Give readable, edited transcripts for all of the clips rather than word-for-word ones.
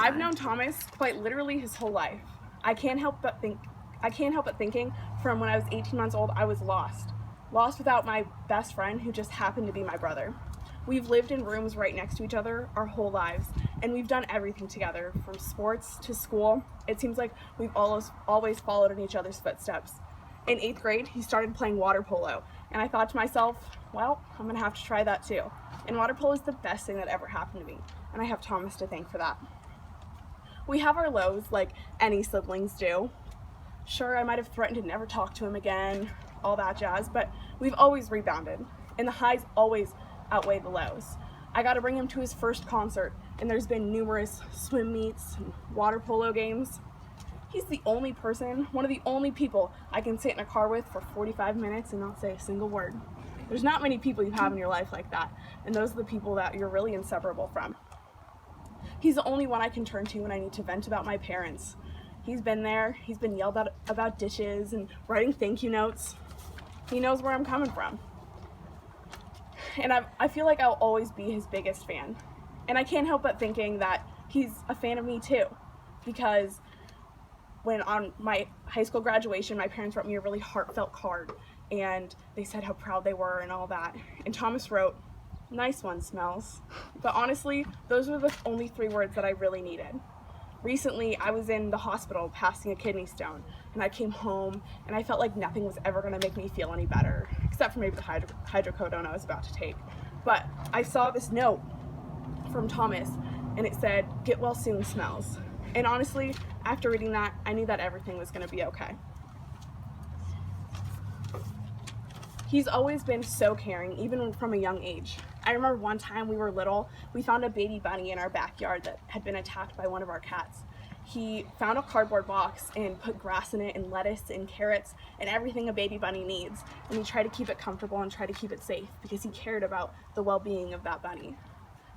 I've known Thomas quite literally his whole life. I can't help but thinking from when I was 18 months old I was lost. Lost without my best friend who just happened to be my brother. We've lived in rooms right next to each other our whole lives, and we've done everything together, from sports to school. It seems like we've always followed in each other's footsteps. In 8th grade, he started playing water polo, and I thought to myself, well, I'm gonna have to try that too. And water polo is the best thing that ever happened to me, and I have Thomas to thank for that. We have our lows like any siblings do. Sure, I might have threatened to never talk to him again, all that jazz, but we've always rebounded, and the highs always outweigh the lows. I got to bring him to his first concert, and there's been numerous swim meets and water polo games. He's the only person, one of the only people I can sit in a car with for 45 minutes and not say a single word. There's not many people you have in your life like that, and those are the people that you're really inseparable from. He's the only one I can turn to when I need to vent about my parents. He's been there, he's been yelled at about dishes and writing thank you notes. He knows where I'm coming from. And I feel like I'll always be his biggest fan. And I can't help but thinking that he's a fan of me too, because when on my high school graduation, my parents wrote me a really heartfelt card, and they said how proud they were and all that. And Thomas wrote, "Nice one, Smells." But honestly, those were the only 3 words that I really needed. Recently, I was in the hospital passing a kidney stone, and I came home, and I felt like nothing was ever going to make me feel any better, except for maybe the hydrocodone I was about to take. But I saw this note from Thomas, and it said, "Get well soon, Smells." And honestly, after reading that, I knew that everything was going to be okay. He's always been so caring, even from a young age. I remember one time we were little, we found a baby bunny in our backyard that had been attacked by one of our cats. He found a cardboard box and put grass in it and lettuce and carrots and everything a baby bunny needs. And he tried to keep it comfortable and try to keep it safe because he cared about the well-being of that bunny.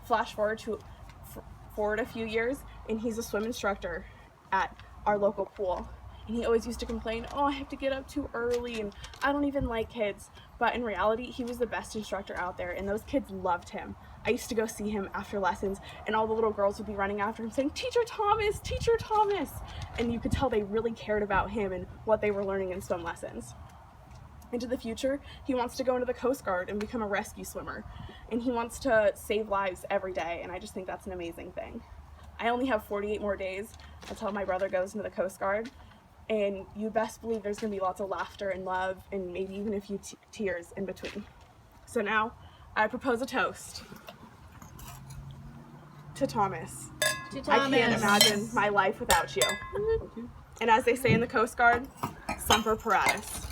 Flash forward a few years, and he's a swim instructor at our local pool. And he always used to complain, "Oh, I have to get up too early and I don't even like kids." But in reality, he was the best instructor out there, and those kids loved him. I used to go see him after lessons, and all the little girls would be running after him saying, "Teacher Thomas, Teacher Thomas." And you could tell they really cared about him and what they were learning in swim lessons. Into the future, he wants to go into the Coast Guard and become a rescue swimmer. And he wants to save lives every day, and I just think that's an amazing thing. I only have 48 more days until my brother goes into the Coast Guard. And you best believe there's going to be lots of laughter and love and maybe even a few tears in between. So now, I propose a toast to Thomas. To Thomas. I can't imagine my life without you. And as they say in the Coast Guard, Semper Paratus.